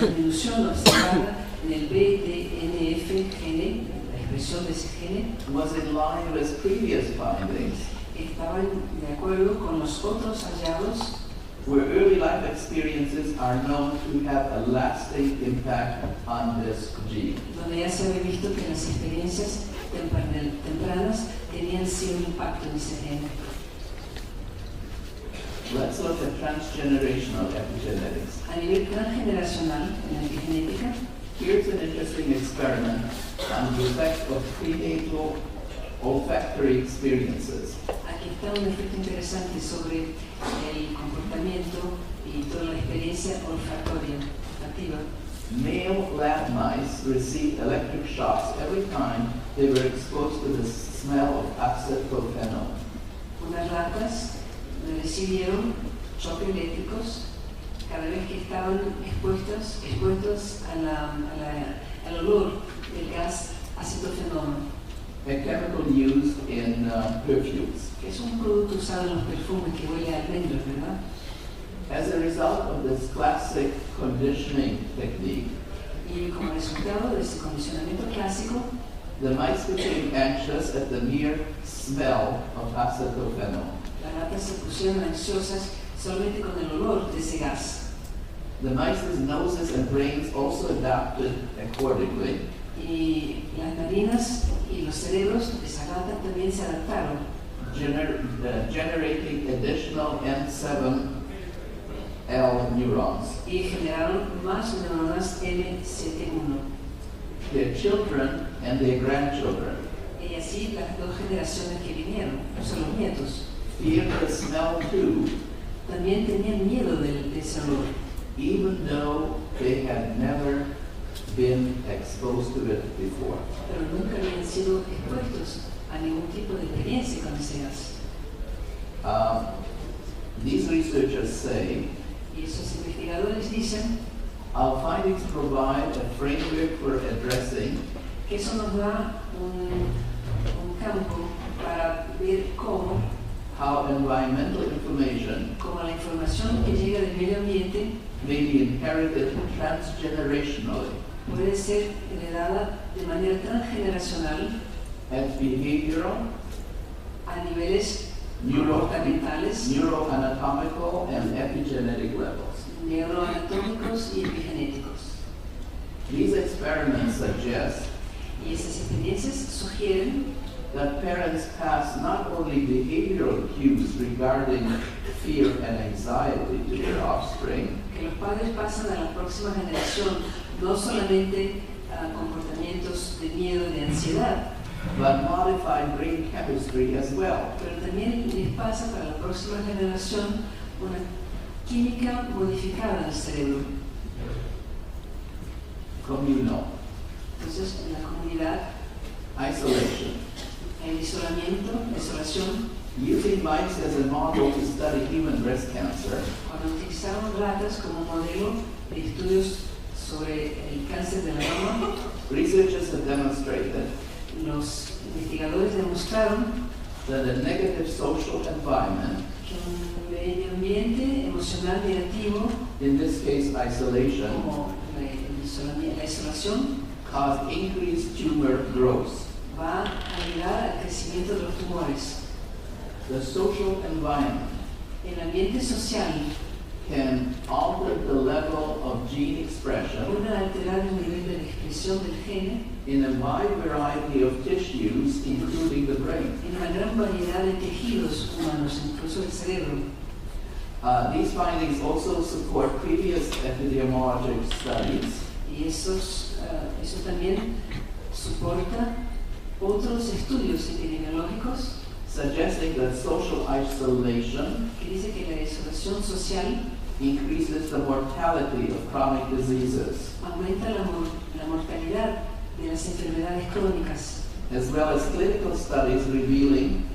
disminución observada en el BDNF gene, la expresión de ese gene, was in line with previous findings, estaban de acuerdo con los otros hallados where early life experiences are known to have a lasting impact on this gene. donde ya se había visto que las experiencias tempranas tenían sí un impacto en ese gene. Let's look at transgenerational epigenetics. A nivel transgeneracional, en la epigenética, Here's an interesting experiment on the effect of prenatal olfactory experiences. aquí está un efecto interesante sobre el comportamiento y toda la experiencia olfatoria, olfativa. Male lab mice received electric shocks every time they were exposed to the smell of acetophenone. Unas ratas recibieron choques eléctricos cada vez que estaban expuestos al olor del gas acetofenona. a chemical used in perfumes. que es un producto usado en los perfumes que huele a almendras, ¿verdad? As a result of this classic conditioning technique, Y como resultado de este condicionamiento clásico, the mice became anxious at the mere smell of acetophenol. las ratas se pusieron ansiosas solamente con el olor de ese gas. The mice's noses and brains also adapted accordingly, Y las narinas y los cerebros de esas ratas también se adaptaron, generating additional N7L neurons. y generaron más neuronas M71. Their children and their grandchildren Y así las dos generaciones que vinieron, son los nietos, feared the smell too, también tenían miedo de ese olor, even though they had never been exposed to it before. pero nunca habían sido expuestos a ningún tipo de experiencia con ese gas. These researchers say, Y esos investigadores dicen our findings provide a framework for addressing que eso nos da un campo para ver cómo how environmental information como la información que llega del medio ambiente may be inherited transgenerationally puede ser heredada de manera transgeneracional at behavioral, a niveles comportamentales, neuroanatomical, and epigenetic levels. neuroanatómicos y epigenéticos. These experiments suggest Y esas experiencias sugieren that parents pass not only behavioral cues regarding fear and anxiety to their offspring, que los padres pasan a la próxima generación no solamente comportamientos de miedo, de ansiedad, but modified brain chemistry as well. pero también les pasa para la próxima generación una química modificada del cerebro. Communal, Entonces, en la comunidad, isolation. el aislamiento, la isolación, Using mice as a model to study human breast cancer, cuando utilizaron ratas como modelo de estudios sobre el cáncer de la mama, researchers have demonstrated los investigadores demostraron that a negative social environment, que un medio ambiente emocional negativo, in this case isolation, como la isolación, caused increased tumor growth. va a ayudar al crecimiento de los tumores. The social environment El ambiente social can alter the level of gene expression puede alterar el nivel de la expresión del gene in a wide variety of tissues, including the brain. en una gran variedad de tejidos humanos, incluso el cerebro. These findings also support previous epidemiologic studies Y eso también soporta otros estudios epidemiológicos suggesting that social isolation que dice que la isolación social increases the mortality of chronic diseases, aumenta la mortalidad de las enfermedades crónicas, as well as clinical studies revealing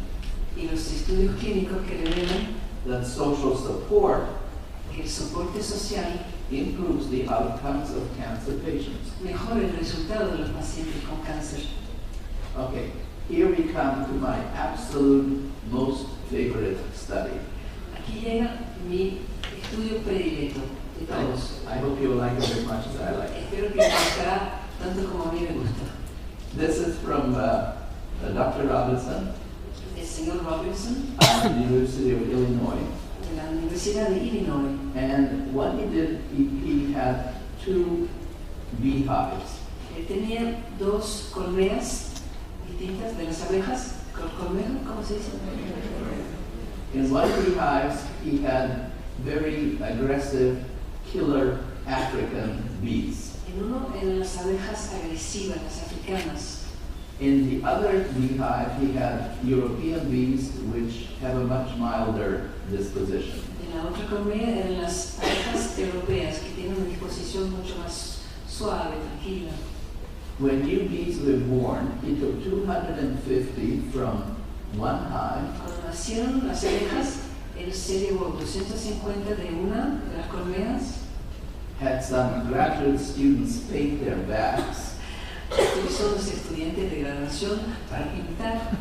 y los estudios clínicos que revelan that social support que el soporte social improves the outcomes of cancer patients. mejora el resultado de los pacientes con cáncer. Okay, here we come to my absolute most favorite study. Aquí llega mi estudio predilecto de todos. I hope you will like it as much as I like it. Espero que les gustará tanto como a mí me gusta. This is from Dr. Robinson El señor Robinson, at the University of Illinois. de la Universidad de Illinois. And what he did, he had two beehives. Él tenía dos colmenas distintas de las abejas. ¿Colmena? ¿Cómo se dice? In one beehive, he had very aggressive killer African bees. En uno eran las abejas agresivas, las africanas. In the other beehive, he had European bees, which have a much milder disposition. En la otra colmena eran las abejas europeas, que tienen una disposición mucho más suave, tranquila. When new bees were born, he took 250 from one hive, Cuando nacieron las abejas, él se llevó 250 de una de las colmenas, had some graduate students paint their backs, utilizó son los estudiantes de graduación para pintar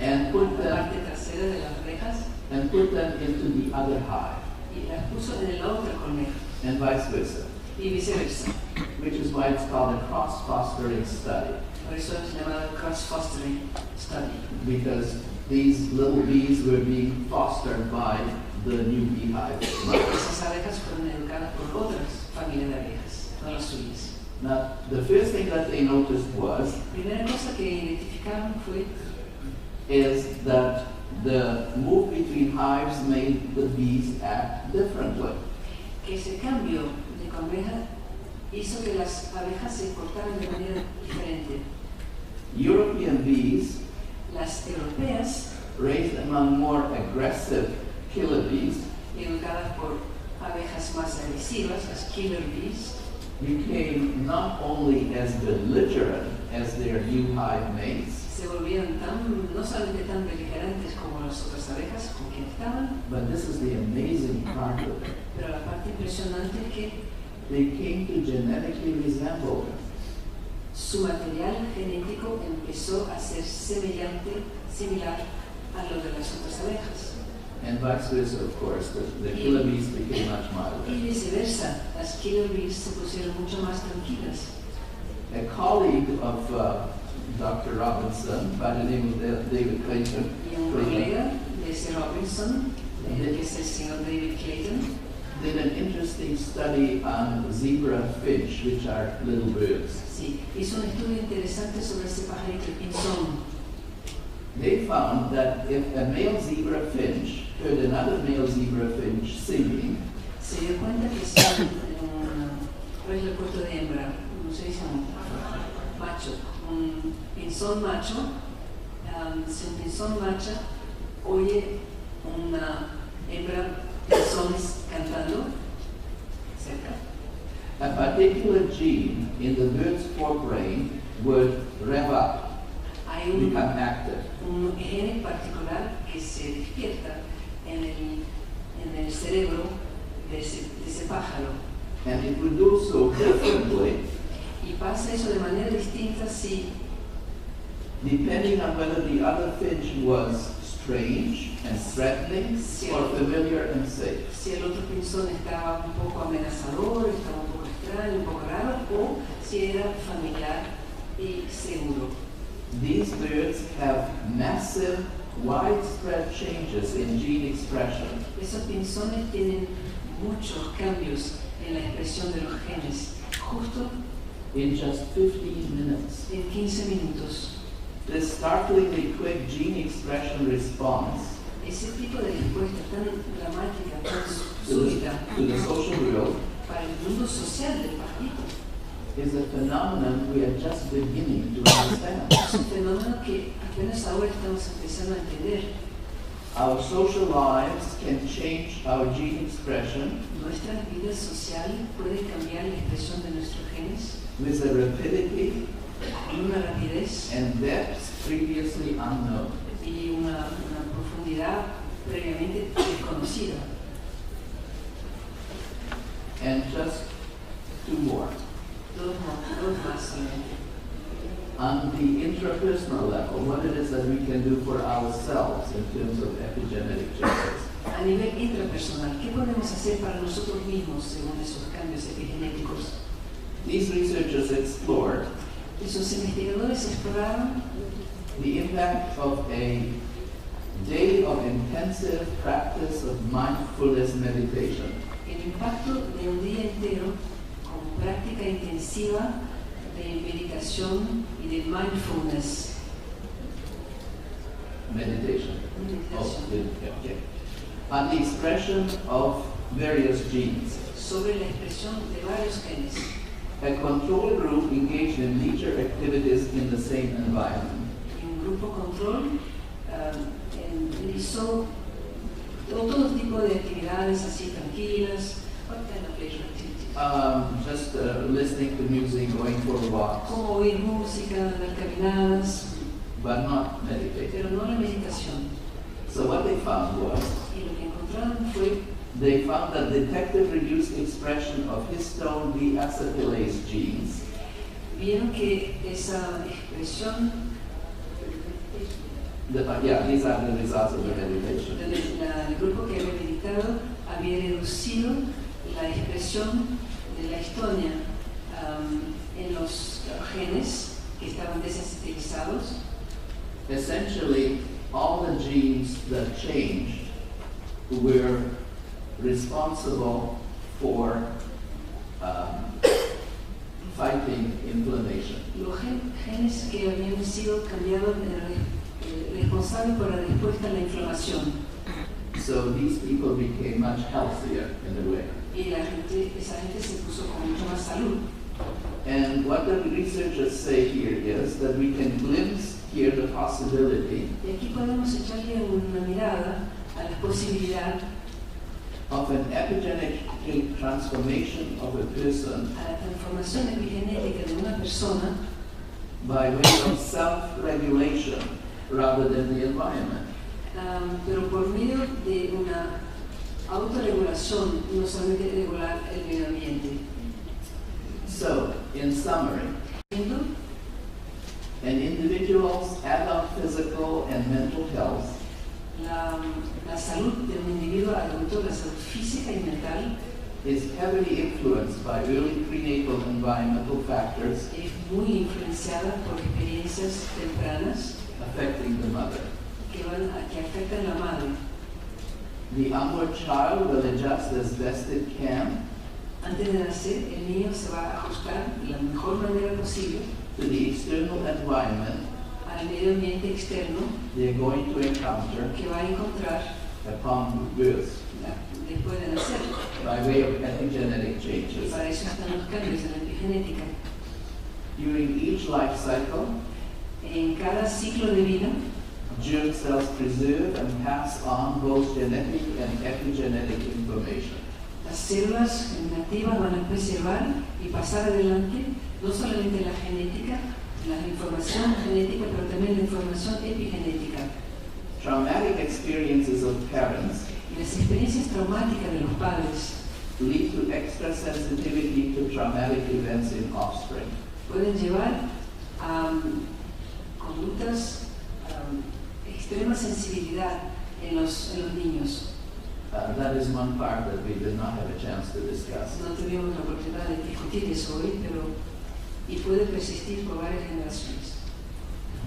and put la them parte trasera de las abejas into the other hive, y las puso en la otra colmena and vice versa, y viceversa. which is why it's called a cross-fostering study, Por eso es llamado cross-fostering study. because these little bees were being fostered by the new beehive. Esas abejas fueron educadas por otras familias de abejas, no las suyas. Now, the first thing that they noticed was Primera cosa que identificaron fue is that the move between hives made the bees act differently. que ese cambio de colmena hizo que las abejas se comportaran de manera diferente. European bees, Las europeas, raised among more aggressive killer bees, educadas por abejas más agresivas, las killer bees, became not only as belligerent as their new hive mates, se volvieron no solamente tan beligerantes como las otras abejas con quien estaban, but this is the amazing part of it. pero la parte impresionante es que They came to genetically resemble them. su material genético empezó a ser similar a lo de las otras abejas. And vice versa, of course, the killer bees became much Y milder. viceversa, las killer bees se pusieron mucho más tranquilas. A colleague of Dr. Robinson, by the name of David Clayton, Y un colega de ese Robinson, que es el señor David Clayton, did an interesting study on zebra finch, which are little birds. sí, hizo un estudio interesante sobre ese pajarito, el pinzón. They found that if a male zebra finch heard another male zebra finch singing, Se dio cuenta que si ¿cuál es el puesto de hembra? No se dice macho, un pinzón macho, si un pinzón macha oye una hembra pinzones cantando cerca, a particular gene in the bird's forebrain would rev up, hay become active. un gen particular que se despierta en el cerebro de ese pájaro. And it would do so differently Y pasa eso de manera distinta si, depending on whether the other finch was strange and threatening or familiar and safe. si el otro pinzón estaba un poco amenazador, estaba un poco extraño, un poco raro, o si era familiar y seguro. These birds have massive, widespread changes in gene expression. Esos pinzones tienen muchos cambios en la expresión de los genes, justo In just 15 minutes. en 15 minutos. This startlingly quick gene expression response Ese tipo de respuesta tan dramática, tan to súbita the social world para el mundo social del pajarito is a phenomenon we are just beginning to understand. es un fenómeno que apenas ahora estamos empezando a entender. Our social lives can change our gene expression Nuestras vidas sociales pueden cambiar la expresión de nuestros genes with a rapidity en una rapidez and depth previously unknown. y una profundidad previamente desconocida. And just two more. Dos más solamente. On the intrapersonal level, what it is that we can do for ourselves in terms of epigenetic changes. A nivel intrapersonal, ¿qué podemos hacer para nosotros mismos según esos cambios epigenéticos? These researchers explored Esos investigadores exploraron the impact of a day of intensive practice of mindfulness meditation. el impacto de un día entero con práctica intensiva de meditación y de mindfulness. Meditation. Meditación. Okay. On the expression of various genes. Sobre la expresión de varios genes. A control group engaged in leisure activities in the same environment. Y un grupo control hizo todo tipo de actividades así tranquilas. What kind of leisure activities? Just listening to music, going for walks, Como oír música, dar caminadas, but not meditating. pero no la meditación. So what they found was, Y lo que encontraron fue they found that detected reduced expression of histone deacetylase genes vieron que esa expresión, these are the results of the meditation. el grupo que había meditado había reducido la expresión de la histonia en los genes que estaban desensitivizados. Essentially, all the genes that changed were responsible for fighting inflammation. Los genes que habían sido cambiados responsables por la respuesta a la inflamación. So these people became much healthier in a way. Y esa gente se puso con mucha más salud. And what the researchers say here is that we can glimpse here the possibility Y aquí podemos echarle una mirada a la posibilidad of an epigenetic transformation of a person a la transformación epigenética de una persona by way of self-regulation rather than the environment. Pero por medio de una autorregulación, no solamente regular el medio ambiente. So, in summary, an individual's adult physical and mental health La salud de un individuo adulto, la salud física y mental, is heavily influenced by early prenatal environmental factors es muy influenciada por experiencias tempranas affecting the mother. que afectan a la madre. The onward child will adjust as best it can Antes de nacer, el niño se va a ajustar de la mejor manera posible to the external environment al medio ambiente externo they are going to encounter que va a encontrar upon birth después de nacer. by way of epigenetic Y changes. para eso están los cambios en la epigenética. During each life cycle, En cada ciclo de vida, germ cells preserve and pass on both genetic and epigenetic information. las células germinativas van a preservar y pasar adelante no solamente la genética, la información genética, pero también la información epigenética. Traumatic experiences of parents Y las experiencias traumáticas de los padres lead to extra sensitivity to traumatic events in offspring. pueden llevar a conductas, extrema sensibilidad en los niños. That is one part that we did not have a chance to discuss. No tuvimos la oportunidad de discutir eso hoy, y puede persistir por varias generaciones.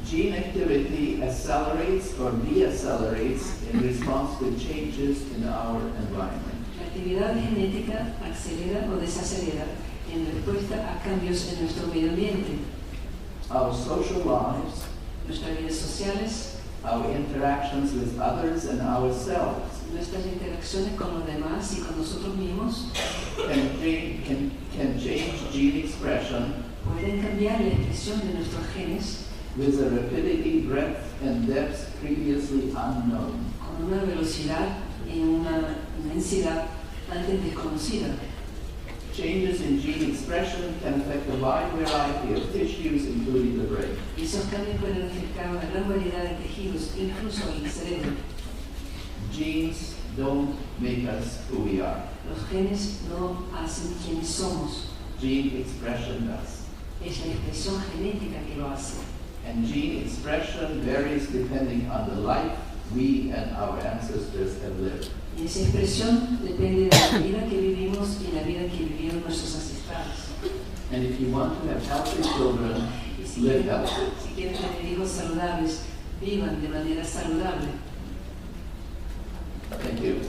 Gene activity accelerates or deaccelerates in response to changes in our environment. La actividad genética acelera o desacelera en respuesta a cambios en nuestro medio ambiente. Our social lives, Nuestras vidas sociales, our interactions with others and ourselves nuestras interacciones con los demás y con nosotros mismos can change gene expression pueden cambiar la expresión de nuestros genes with a rapidity, breadth, and depth previously unknown. con una velocidad y una inmensidad antes desconocida. Changes in gene expression can affect a wide variety of tissues, including the brain. Y esos cambios pueden afectar a una gran variedad de tejidos, incluso el cerebro. Genes don't make us who we are. Los genes no hacen quienes somos, Gene expression does. es la expresión genética que lo hace. And gene expression varies depending on the life we and our ancestors have lived. Y esa expresión depende de la vida que vivimos y la vida que vivieron nuestros ancestrales. And if you want to have healthy children, Y si live quieren, healthy. si quieren tener hijos saludables, vivan de manera saludable. Thank you.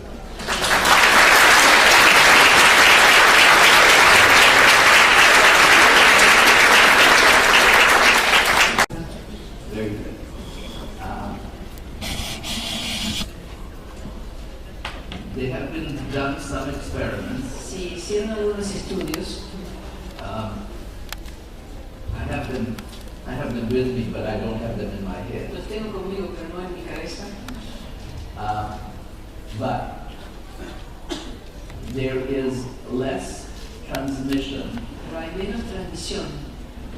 Very good. There have been done some experiments. Si hicieron algunos estudios, I have them with me, but I don't have them in my head. los tengo conmigo, pero no en mi cabeza. But there is less transmission Pero hay menos transmisión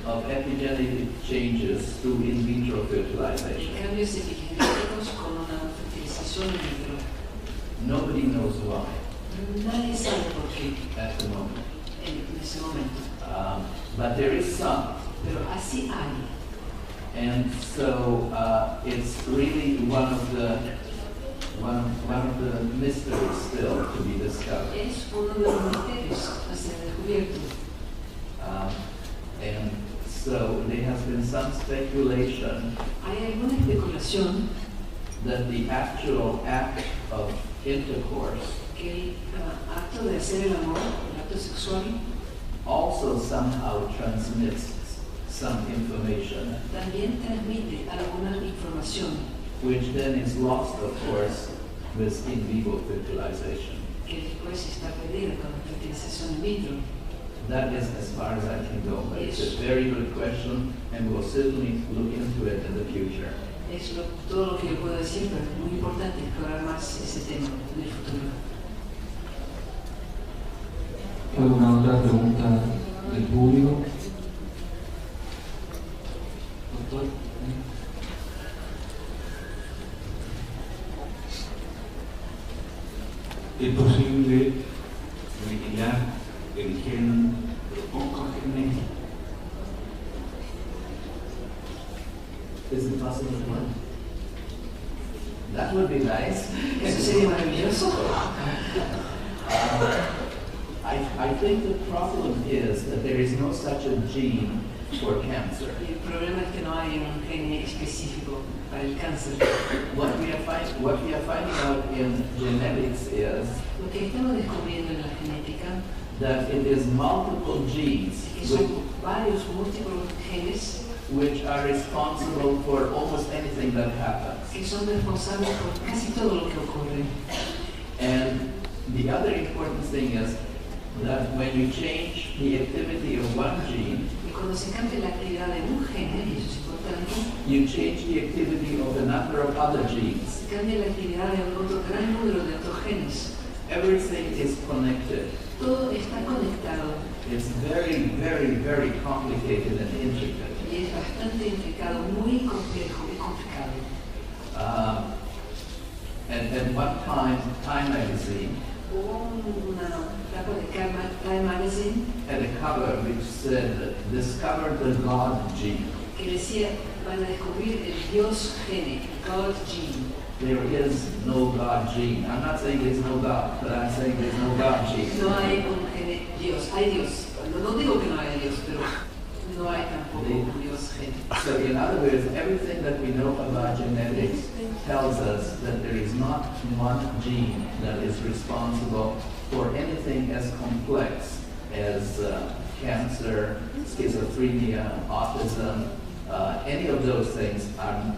of epigenetic changes through in vitro de fertilization. cambios epigenéticos con una fertilización in vitro. Nobody knows why Nadie sabe por qué at the moment. en ese momento. But there is some. pero así hay. And so it's really one of the mysteries still to be discovered. Es uno de los misterios a ser descubierto. And so there has been some speculation Hay alguna especulación that the actual act of intercourse que el acto de hacer el amor, el acto sexual, also somehow transmits some information, también transmite alguna información which then is lost, of course, with in vivo fertilization. que después está perdida con la fertilización in vitro. That is as far as I can go, but it's a very good question, and we'll certainly look into it in the future. Es todo lo que yo puedo decir, pero es muy importante explorar más ese tema en el futuro. ¿Alguna otra pregunta del público? Doctor. ¿Es posible vigilar el gen oncogenético? Is it possible to learn? That would be nice. Eso sería maravilloso. I think the problem is that there is no such a gene for cancer. Y el problema es que no hay un gen específico para el cáncer. What we are finding out in genetics is Lo que estamos descubriendo en la genética that it is multiple genes es que son varios múltiples genes which are responsible for almost anything that happens. que son responsables por casi todo lo que ocurre. And the other important thing is that when you change the activity of one gene, Y cuando se cambia la actividad de un gene, y eso es importante, you change the activity of a number of other genes. se cambia la actividad de otro gran número de otros genes. Everything is connected. Todo está conectado It's very, very, very complicated and intricate. y es bastante intricado, muy complejo y complicado. And at one time, Time magazine Hubo una etapa de Time Magazine had a cover which said, "Discover the God gene." que decía, van a descubrir el Dios gene, God gene. There is no God gene. I'm not saying there's no God, but I'm saying there's no God gene. No hay un gene Dios, hay Dios. No digo que no hay Dios, pero no hay tampoco un Dios gene. So in other words, everything that we know about genetics tells us that there is not one gene that is responsible for anything as complex as cancer, schizophrenia, autism, any of those things are,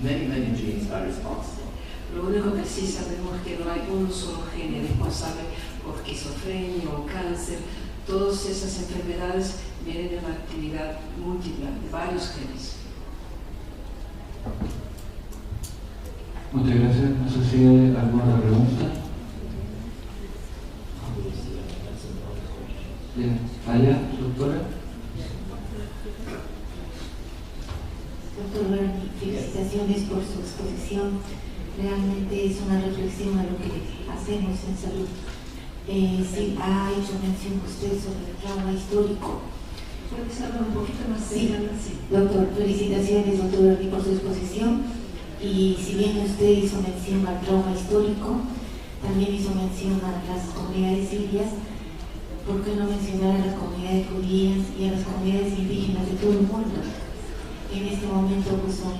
many, many genes are responsible. Lo único que sí sabemos es que no hay un solo gene responsable por esquizofrenia o cáncer. Todas esas enfermedades vienen de una actividad múltiple, de varios genes. Muchas gracias. No sé si hay alguna otra pregunta. Bien. Allá, doctora. Doctor Bernie, felicitaciones por su exposición. Realmente es una reflexión a lo que hacemos en salud. Sí, ha hecho mención usted sobre el trauma histórico. ¿Puedes hablar un poquito más Sí, cerca? Sí. doctor, felicitaciones, doctor Bernie, por su exposición. Y si bien usted hizo mención al trauma histórico, también hizo mención a las comunidades sirias, ¿por qué no mencionar a las comunidades judías y a las comunidades indígenas de todo el mundo? En este momento pues son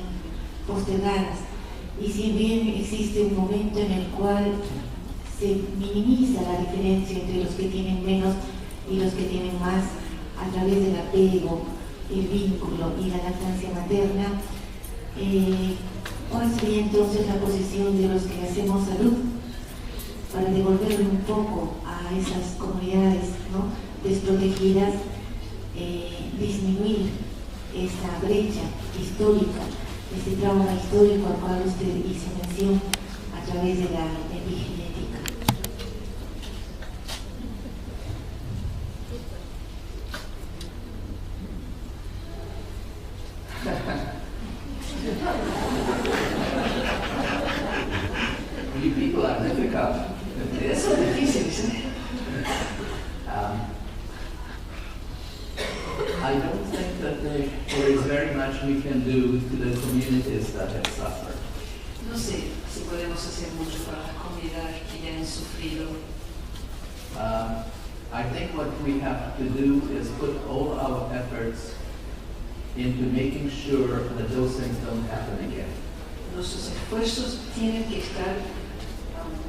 postergadas. Y si bien existe un momento en el cual se minimiza la diferencia entre los que tienen menos y los que tienen más a través del apego, el vínculo y la lactancia materna, ¿cuál sería entonces la posición de los que hacemos salud para devolverle un poco a esas comunidades, ¿no?, desprotegidas, disminuir esa brecha histórica, este trauma histórico al cual usted hizo mención a través de la epigenética? You people are difficult. Eso es difícil, ¿sí? I don't think that there is very much we can do to the communities that have suffered. No sé si podemos hacer mucho para las comunidades que ya han sufrido. I think what we have to do is put all our efforts into making sure that those things don't happen again. Nuestros esfuerzos tienen que estar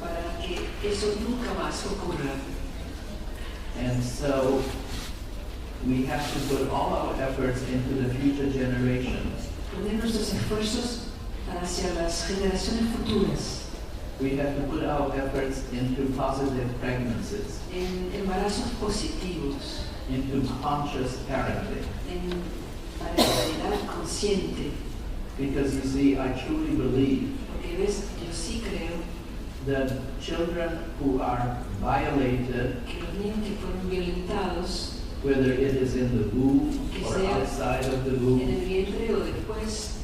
para que eso nunca más ocurra. And so we have to put all our efforts into the future generations. Poner nuestros esfuerzos hacia las generaciones futuras. We have to put our efforts into positive pregnancies, En embarazos positivos, into conscious parenting. en parentalidad consciente. Because you see, I truly believe Porque ves, yo sí creo that children who are violated, que los niños que fueron violentados, whether it is in the womb que or sea outside of the en womb, el vientre o después,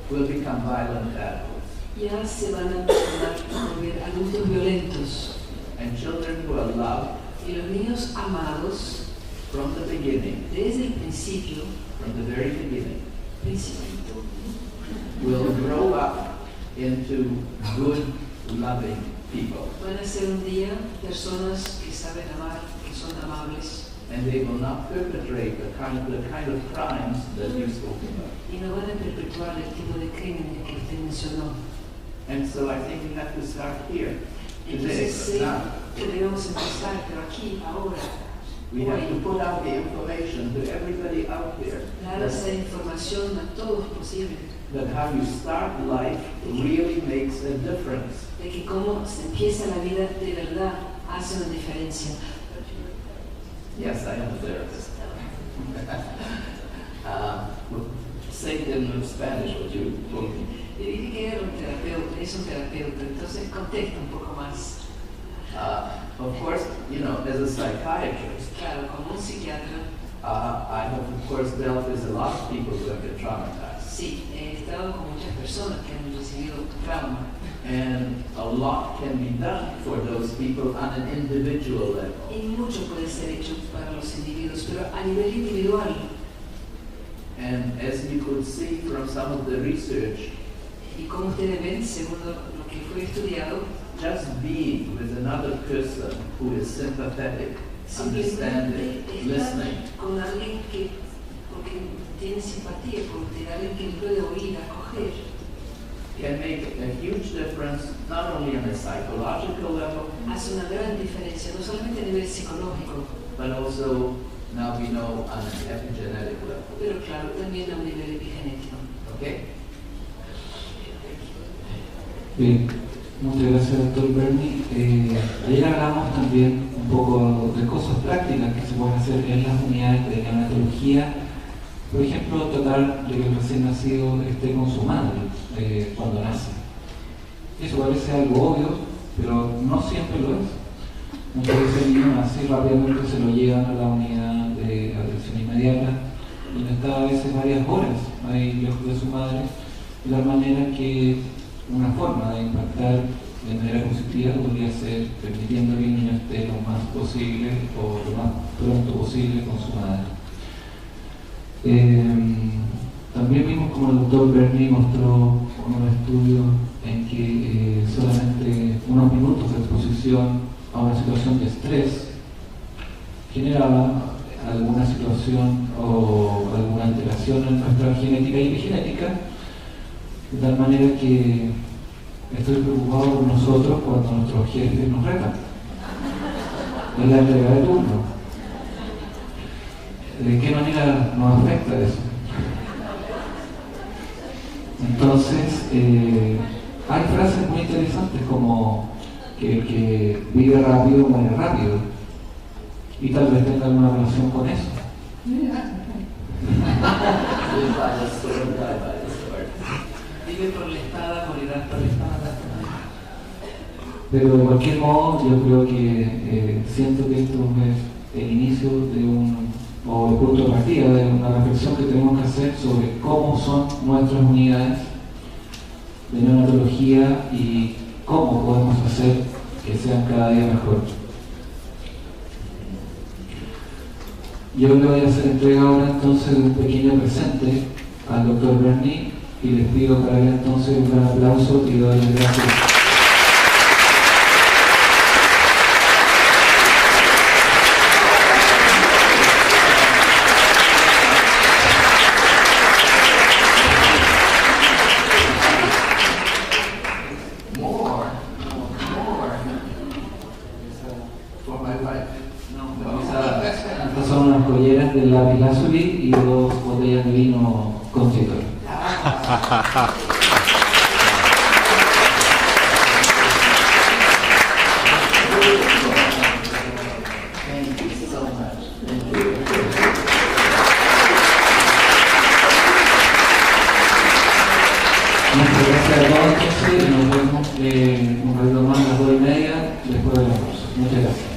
will become violent adults. ya se van a volver adultos violentos. And children who are loved Y los niños amados, from the beginning, desde el principio, from the very beginning, principito, will grow up into good, loving people. van a ser un día personas que saben amar, que son amables, And they will not perpetrate the kind of crimes that you spoke about. y no van a perpetuar el tipo de crímenes que usted mencionó. And so I think we have to start here, today, Entonces sé now. que debemos empezar, pero aquí, ahora, We have to put out the information to everybody out there dar esa información a todos posible, that how you start life really makes a difference. de que cómo se empieza la vida de verdad hace una diferencia. Yes, I am a therapist. Say it in Spanish, what you told me. Le dije que era un terapeuta, es un terapeuta, entonces contesta un poco más. Of course, you know, as a psychiatrist, Claro, como un psiquiatra, I have of course dealt with a lot of people who have been traumatized. sí, he estado con muchas personas que han recibido trauma. And a lot can be done for those people on an individual level. Y mucho puede ser hecho para los individuos, pero a nivel individual. And as you could see from some of the research, Y como ustedes ven, según lo que fue estudiado, just being with another person who is sympathetic, understanding, simplemente listening, estar con alguien que porque tiene simpatía por usted, alguien que le puede oír, acoger, can make a huge difference not only on a psychological level, hace una gran diferencia, no solamente a nivel psicológico, but also, now we know, on an epigenetic level. pero claro, también a un nivel epigenético. Okay? Bien, muchas gracias, doctor Bernie. Ayer hablamos también un poco de cosas prácticas que se pueden hacer en las unidades de neonatología. Por ejemplo, tratar de que el recién nacido esté con su madre cuando nace. Eso parece algo obvio, pero no siempre lo es. Muchas veces el niño nace y rápidamente se lo llevan a la unidad de atención inmediata, donde está a veces varias horas ahí lejos de su madre, de la manera que una forma de impactar de manera positiva podría ser permitiendo que el niño esté lo más posible o lo más pronto posible con su madre. También vimos como el doctor Bernie mostró un estudio en que solamente unos minutos de exposición a una situación de estrés generaba alguna situación o alguna alteración en nuestra genética y epigenética, de tal manera que estoy preocupado por nosotros cuando nuestros jefes nos retan en la entrega de turno. ¿De qué manera nos afecta eso? Entonces, hay frases muy interesantes como que el que vive rápido muere rápido, y tal vez tenga alguna relación con eso. Vive por la espada, morirás por la espada. Pero de cualquier modo, yo creo que siento que esto es el inicio de o el punto de partida de una reflexión que tenemos que hacer sobre cómo son nuestras unidades de neonatología y cómo podemos hacer que sean cada día mejor. Yo le voy a hacer entrega ahora entonces de un pequeño presente al doctor Bernie y les pido para él entonces un gran aplauso y le doy las gracias. For my wife. Estas son unas colleras de lapislázuli y 2 botellas de vino confitor. Thank you so much. Thank you. Muchas gracias a todos entonces y nos vemos un ratito más a las 2:30 después del almuerzo. Muchas gracias.